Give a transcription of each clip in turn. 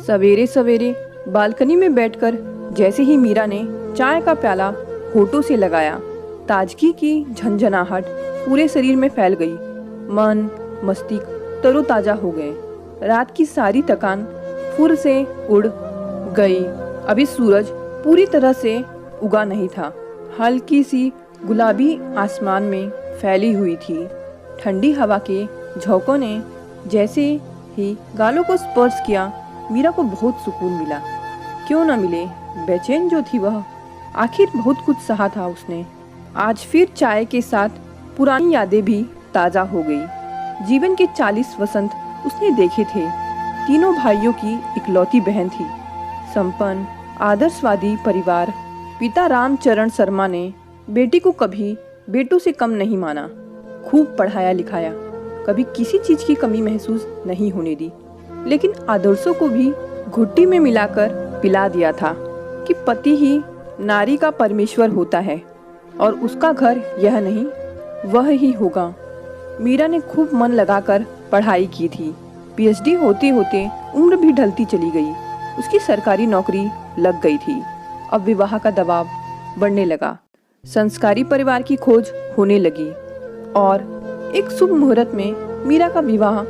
सवेरे सवेरे बालकनी में बैठकर जैसे ही मीरा ने चाय का प्याला होठों से लगाया, ताजगी की झंझनाहट पूरे शरीर में फैल गई। मन मस्तिष्क तरोताजा हो गए। रात की सारी थकान फुर से उड़ गई। अभी सूरज पूरी तरह से उगा नहीं था। हल्की सी गुलाबी आसमान में फैली हुई थी। ठंडी हवा के झोंकों ने जैसे ही गालों को स्पर्श किया, मीरा को बहुत सुकून मिला। क्यों न मिले, बेचैन जो थी वह, आखिर बहुत कुछ सहा था उसने। आज फिर चाय के साथ पुरानी यादें भी ताज़ा हो गई। जीवन के 40 वसंत उसने देखे थे। तीनों भाइयों की इकलौती बहन थी। संपन्न आदर्शवादी परिवार। पिता रामचरण शर्मा ने बेटी को कभी बेटों से कम नहीं माना। खूब पढ़ाया लिखाया, कभी किसी चीज की कमी महसूस नहीं होने दी। लेकिन आदर्शों को भी घुट्टी में मिलाकर पिला दिया था कि पति ही नारी का परमेश्वर होता है और उसका घर यह नहीं वह ही होगा। मीरा ने खूब मन लगाकर पढ़ाई की थी। पीएचडी होते होते उम्र भी ढलती चली गई। उसकी सरकारी नौकरी लग गई थी। अब विवाह का दबाव बढ़ने लगा। संस्कारी परिवार की खोज होने लगी और एक शुभ मुहूर्त में मीरा का विवाह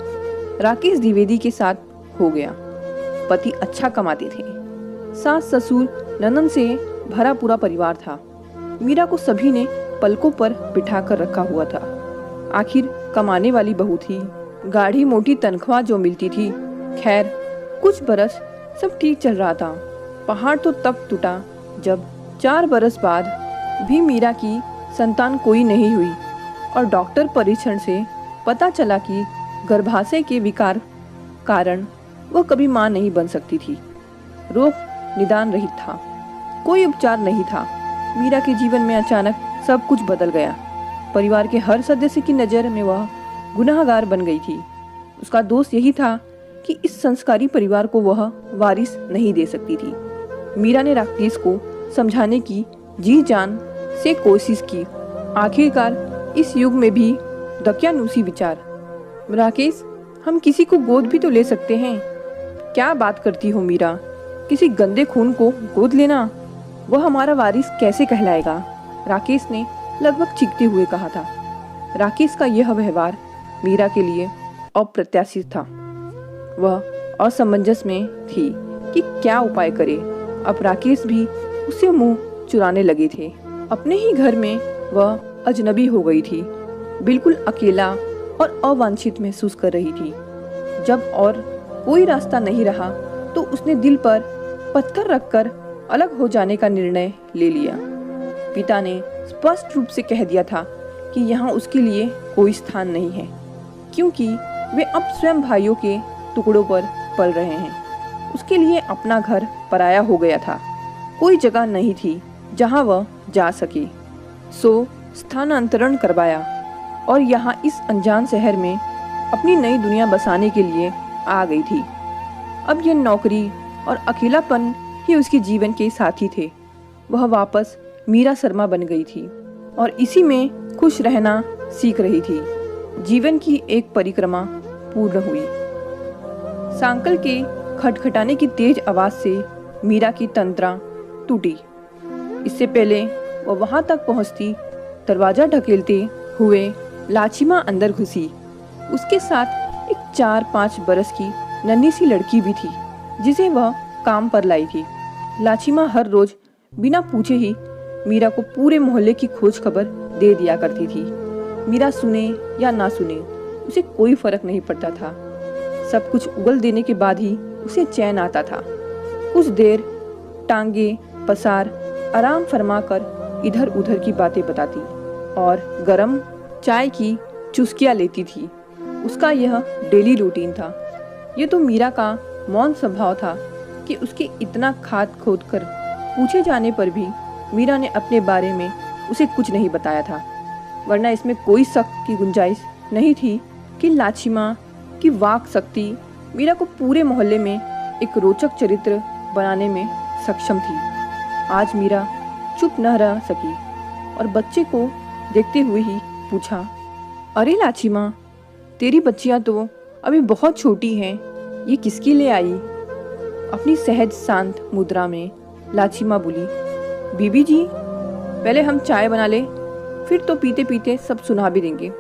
राकेश द्विवेदी के साथ हो गया। पति अच्छा कमाते थे। सास ससुर ननद से भरा पूरा परिवार था। मीरा को सभी ने पलकों पर बिठा कर रखा हुआ था। आखिर कमाने वाली बहू थी। गाढ़ी मोटी तनख्वाह जो मिलती थी। खैर कुछ बरस सब ठीक चल रहा था। पहाड़ तो तब टूटा जब 4 बरस बाद भी मीरा की संतान कोई नहीं हुई और डॉक्टर परीक्षण से पता चला कि गर्भाशय के विकार कारण वह कभी मां नहीं बन सकती थी। रोग निदान रहित था, कोई उपचार नहीं था। मीरा के जीवन में अचानक सब कुछ बदल गया। परिवार के हर सदस्य की नज़र में वह गुनाहगार बन गई थी। उसका दोष यही था कि इस संस्कारी परिवार को वह वारिस नहीं दे सकती थी। मीरा ने राकेश को समझाने की जी जान से कोशिश की। आखिरकार इस युग में भी दकियानूसी विचार, राकेश हम किसी को गोद भी तो ले सकते हैं। क्या बात करती हो मीरा, किसी गंदे खून को गोद लेना, वह हमारा वारिस कैसे कहलाएगा? राकेश ने लगभग चीखते हुए कहा था। राकेश का यह व्यवहार मीरा के लिए अप्रत्याशित था। वह असमंजस में थी कि क्या उपाय करे। अब राकेश भी उससे मुंह चुराने लगे थे। अपने ही घर में वह अजनबी हो गई थी। बिल्कुल अकेला और अवांछित महसूस कर रही थी। जब और कोई रास्ता नहीं रहा तो उसने दिल पर पत्थर रखकर अलग हो जाने का निर्णय ले लिया। पिता ने स्पष्ट रूप से कह दिया था कि यहाँ उसके लिए कोई स्थान नहीं है, क्योंकि वे अब स्वयं भाइयों के टुकड़ों पर पल रहे हैं। उसके लिए अपना घर पराया हो गया था। कोई जगह नहीं थी जहाँ वह जा सके। सो स्थानांतरण करवाया और यहाँ इस अनजान शहर में अपनी नई दुनिया बसाने के लिए आ गई थी। अब यह नौकरी और अकेलापन ही उसके जीवन के साथी थे। वह वापस मीरा शर्मा बन गई थी और इसी में खुश रहना सीख रही थी। जीवन की एक परिक्रमा पूर्ण हुई। सांकल के खटखटाने की तेज आवाज से मीरा की तंत्रा टूटी। इससे पहले वह वहां तक पहुंचती, दरवाजा ढकेलते हुए लाचिमा अंदर घुसी। उसके साथ एक 4-5 बरस की नन्ही सी लड़की भी थी, जिसे वह काम पर लाई थी। लाचिमा हर रोज बिना पूछे ही मीरा को पूरे मोहल्ले की खोज खबर दे दिया करती थी। मीरा सुने या ना सुने, उसे कोई फर्क नहीं पड़ता था। सब कुछ उगल देने के बाद ही उसे चैन आता था। कुछ देर टांगे पसार आराम फरमाकर इधर उधर की बातें बताती और गरम चाय की चुस्कियाँ लेती थी। उसका यह डेली रूटीन था। ये तो मीरा का मौन स्वभाव था कि उसके इतना खाद खोद कर पूछे जाने पर भी मीरा ने अपने बारे में उसे कुछ नहीं बताया था। वरना इसमें कोई शक की गुंजाइश नहीं थी कि लाचिमा की वाक शक्ति मीरा को पूरे मोहल्ले में एक रोचक चरित्र बनाने में सक्षम थी। आज मीरा चुप न रह सकी और बच्चे को देखते हुए ही पूछा, अरे लाचिमा, तेरी बच्चियां तो अभी बहुत छोटी हैं, ये किसके लिए आई? अपनी सहज शांत मुद्रा में लाछिमा बोली, बीबी जी पहले हम चाय बना ले, फिर तो पीते पीते सब सुना भी देंगे।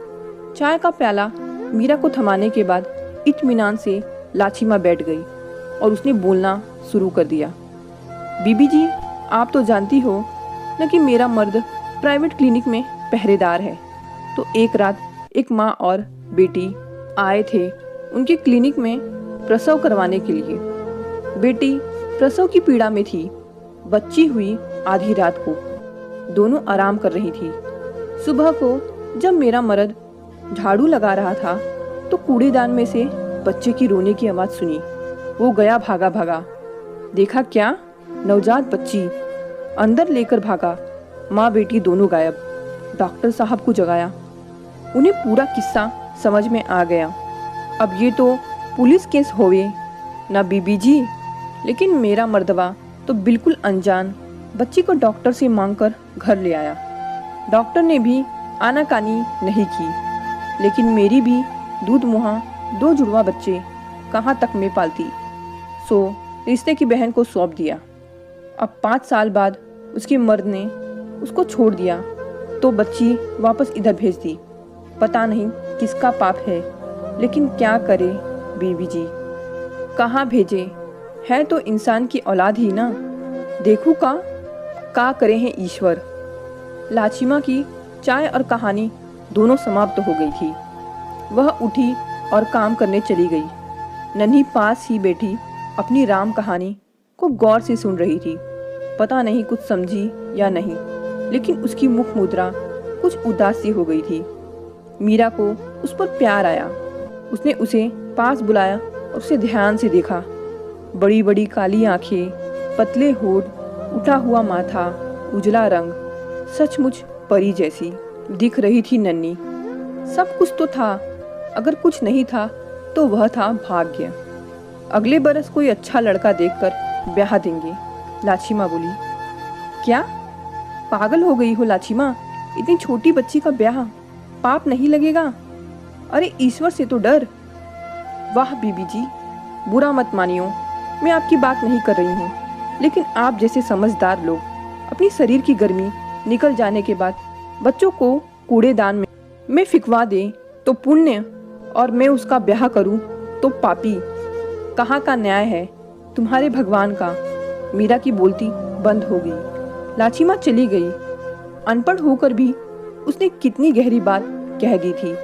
चाय का प्याला मीरा को थमाने के बाद इत्मीनान से लाछिमा बैठ गई और उसने बोलना शुरू कर दिया। बीबी जी आप तो जानती हो न कि मेरा मर्द प्राइवेट क्लिनिक में पहरेदार है। तो एक रात एक माँ और बेटी आए थे उनके क्लिनिक में प्रसव करवाने के लिए। बेटी प्रसव की पीड़ा में थी। बच्ची हुई आधी रात को। दोनों आराम कर रही थी। सुबह को जब मेरा मर्द झाड़ू लगा रहा था तो कूड़ेदान में से बच्चे की रोने की आवाज़ सुनी। वो गया भागा भागा, देखा क्या, नवजात बच्ची अंदर लेकर भागा। माँ बेटी दोनों गायब। डॉक्टर साहब को जगाया। उन्हें पूरा किस्सा समझ में आ गया। अब ये तो पुलिस केस होवे ना बीबी जी, लेकिन मेरा मर्दवा तो बिल्कुल अनजान बच्ची को डॉक्टर से मांगकर घर ले आया। डॉक्टर ने भी आनाकानी नहीं की, लेकिन मेरी भी दूध मुहा 2 जुड़वा बच्चे कहाँ तक मैं पालती, सो रिश्ते की बहन को सौंप दिया। अब 5 साल बाद उसके मर्द ने उसको छोड़ दिया तो बच्ची वापस इधर भेज दी। पता नहीं किसका पाप है, लेकिन क्या करे बीबी जी, कहाँ भेजे, है तो इंसान की औलाद ही ना। देखू का करे हैं ईश्वर। लाछिमा की चाय और कहानी दोनों समाप्त हो गई थी। वह उठी और काम करने चली गई। नन्ही पास ही बैठी अपनी राम कहानी को गौर से सुन रही थी। पता नहीं कुछ समझी या नहीं, लेकिन उसकी मुख मुद्रा कुछ उदास सी हो गई थी। मीरा को उस पर प्यार आया। उसने उसे पास बुलाया और उसे ध्यान से देखा। बड़ी बड़ी काली आंखें, पतले होठ, उठा हुआ माथा, उजला रंग, सचमुच परी जैसी दिख रही थी नन्ही। सब कुछ तो था, अगर कुछ नहीं था तो वह था भाग्य। अगले बरस कोई अच्छा लड़का देखकर ब्याह देंगे, लाछिमा बोली। क्या पागल हो गई हो लाछिमा, इतनी छोटी बच्ची का ब्याह पाप नहीं लगेगा? अरे ईश्वर से तो डर। वाह बीबी जी, बुरा मत मानियो, मैं आपकी बात नहीं कर रही हूँ, लेकिन आप जैसे समझदार लोग अपनी शरीर की गर्मी निकल जाने के बाद बच्चों को कूड़ेदान में फिकवा दें तो पुण्य, और मैं उसका ब्याह करूँ तो पापी। कहाँ का न्याय है तुम्हारे भगवान का? मीरा की बोलती बंद हो गई। लाछिमा चली गई। अनपढ़ होकर भी उसने कितनी गहरी बात कह दी थी।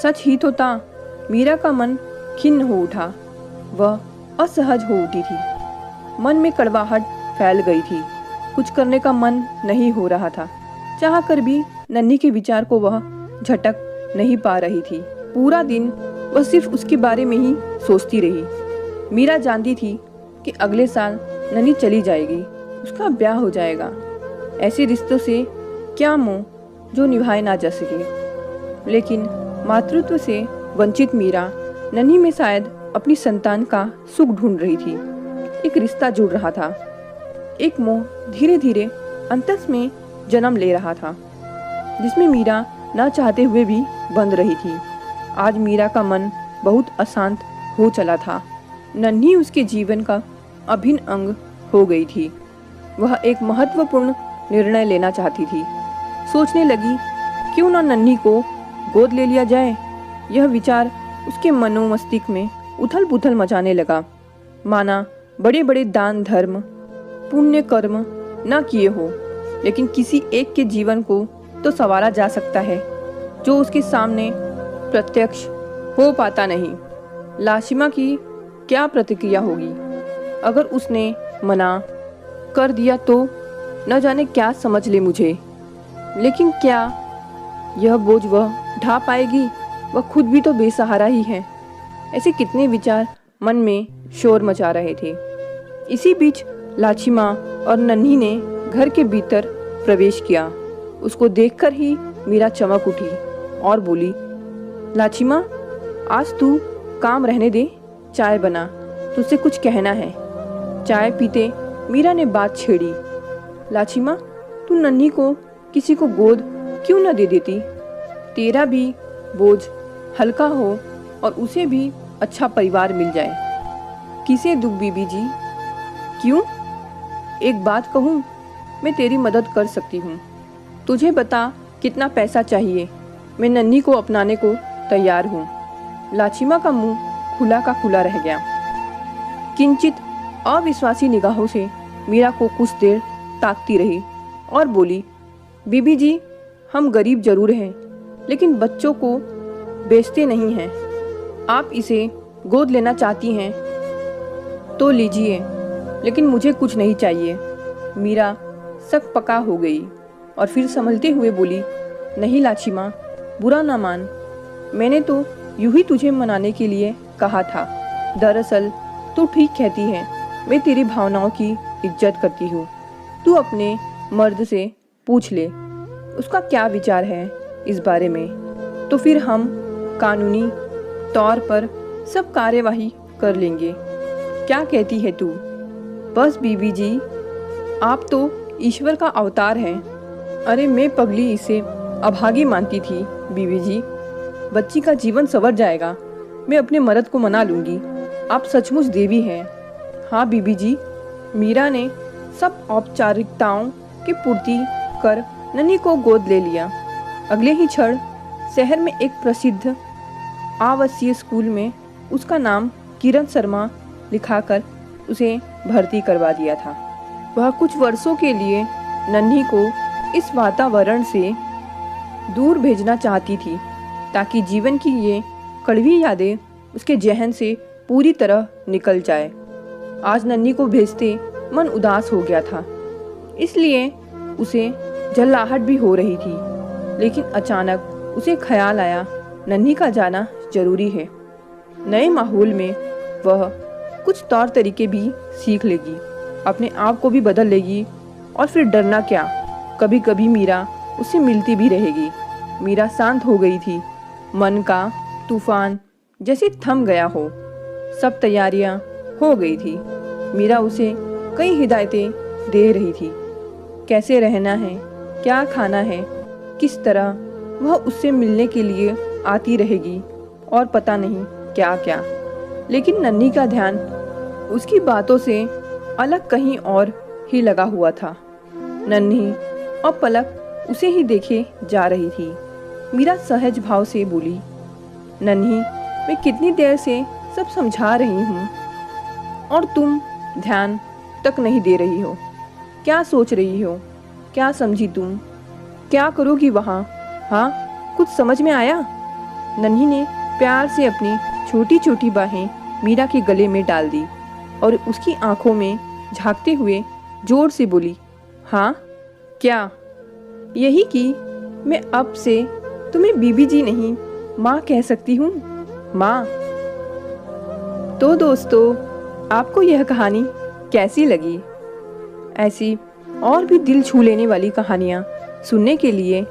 सच ही तो था। मीरा का मन खिन्न हो उठा। वह असहज हो उठी थी। मन में कड़वाहट फैल गई थी। कुछ करने का मन नहीं हो रहा था। चाह कर भी नन्ही के विचार को वह झटक नहीं पा रही थी। पूरा दिन वह सिर्फ उसके बारे में ही सोचती रही। मीरा जानती थी कि अगले साल नन्ही चली जाएगी, उसका ब्याह हो जाएगा। ऐसे रिश्तों से क्या मोह जो निभाए ना जा सके। लेकिन मातृत्व से वंचित मीरा नन्ही में शायद अपनी संतान का सुख ढूंढ रही थी। एक रिश्ता जुड़ रहा था। एक मोह धीरे धीरे अंतस में जन्म ले रहा था, जिसमें मीरा न चाहते हुए भी बंध रही थी। आज मीरा का मन बहुत अशांत हो चला था। नन्ही उसके जीवन का अभिन्न अंग हो गई थी। वह एक महत्वपूर्ण निर्णय लेना चाहती थी। सोचने लगी, क्यों ना नन्ही को गोद ले लिया जाए। यह विचार उसके मनोमस्तिष्क में उथल पुथल मचाने लगा। माना बड़े बड़े दान धर्म पुण्य कर्म न किए हो, लेकिन किसी एक के जीवन को तो संवारा जा सकता है जो उसके सामने प्रत्यक्ष हो पाता नहीं। लाछिमा की क्या प्रतिक्रिया होगी? अगर उसने मना कर दिया तो न जाने क्या समझ ले मुझे। लेकिन क्या यह बोझ वह ढा पाएगी? वह खुद भी तो बेसहारा ही है। ऐसे कितने विचार मन में शोर मचा रहे थे। इसी बीच लाछिमा और नन्ही ने घर के भीतर प्रवेश किया। उसको देखकर ही मीरा चमक उठी और बोली, लाछिमा आज तू काम रहने दे, चाय बना, तुझसे कुछ कहना है। चाय पीते मीरा ने बात छेड़ी, लाछिमा तू नन्ही को किसी को गोद क्यों न दे देती? तेरा भी बोझ हल्का हो और उसे भी अच्छा परिवार मिल जाए। किसे दुख बीबी जी? क्यों? एक बात कहूँ, मैं तेरी मदद कर सकती हूँ। तुझे बता कितना पैसा चाहिए, मैं नन्ही को अपनाने को तैयार हूँ। लाचिमा का मुंह खुला का खुला रह गया। किंचित अविश्वासी निगाहों से मीरा को कुछ देर ताकती रही और बोली, बीबी जी, हम गरीब जरूर हैं, लेकिन बच्चों को बेचते नहीं हैं। आप इसे गोद लेना चाहती हैं तो लीजिए, लेकिन मुझे कुछ नहीं चाहिए। मीरा सक पका हो गई और फिर संभलते हुए बोली, नहीं लाचिमा, बुरा ना मान, मैंने तो यूं ही तुझे मनाने के लिए कहा था। दरअसल तू ठीक कहती है, मैं तेरी भावनाओं की इज्जत करती हूँ। तू अपने मर्द से पूछ ले, उसका क्या विचार है इस बारे में, तो फिर हम कानूनी तौर पर सब कार्यवाही कर लेंगे। क्या कहती है तू? बस बीबी जी, आप तो ईश्वर का अवतार हैं। अरे मैं पगली इसे अभागी मानती थी बीबी जी। बच्ची का जीवन संवर जाएगा, मैं अपने मर्द को मना लूँगी। आप सचमुच देवी हैं। हाँ बीबी जी। मीरा ने सब औपचारिकताओं की पूर्ति कर नन्ही को गोद ले लिया। अगले ही क्षण शहर में एक प्रसिद्ध आवासीय स्कूल में उसका नाम किरण शर्मा लिखाकर उसे भर्ती करवा दिया था। वह कुछ वर्षों के लिए नन्ही को इस वातावरण से दूर भेजना चाहती थी, ताकि जीवन की ये कड़वी यादें उसके जहन से पूरी तरह निकल जाए। आज नन्ही को भेजते मन उदास हो गया था, इसलिए उसे झल्लाहट भी हो रही थी। लेकिन अचानक उसे ख्याल आया, नन्ही का जाना जरूरी है। नए माहौल में वह कुछ तौर तरीके भी सीख लेगी, अपने आप को भी बदल लेगी, और फिर डरना क्या, कभी कभी मीरा उससे मिलती भी रहेगी। मीरा शांत हो गई थी, मन का तूफान जैसे थम गया हो। सब तैयारियां हो गई थी। मीरा उसे कई हिदायतें दे रही थी, कैसे रहना है, क्या खाना है, किस तरह वह उससे मिलने के लिए आती रहेगी, और पता नहीं क्या क्या। लेकिन नन्ही का ध्यान उसकी बातों से अलग कहीं और ही लगा हुआ था। नन्ही और पलक उसे ही देखे जा रही थी। मीरा सहज भाव से बोली, नन्ही, मैं कितनी देर से सब समझा रही हूँ और तुम ध्यान तक नहीं दे रही हो। क्या सोच रही हो? क्या समझी तुम? क्या करोगी वहाँ? हाँ, कुछ समझ में आया? नन्ही ने प्यार से अपनी छोटी छोटी बाहें मीरा के गले में डाल दी और उसकी आंखों में झांकते हुए जोर से बोली, हाँ क्या? यही कि मैं अब से तुम्हें बीबी जी नहीं, माँ कह सकती हूँ, माँ। तो दोस्तों, आपको यह कहानी कैसी लगी? ऐसी और भी दिल छू लेने वाली कहानियाँ सुनने के लिए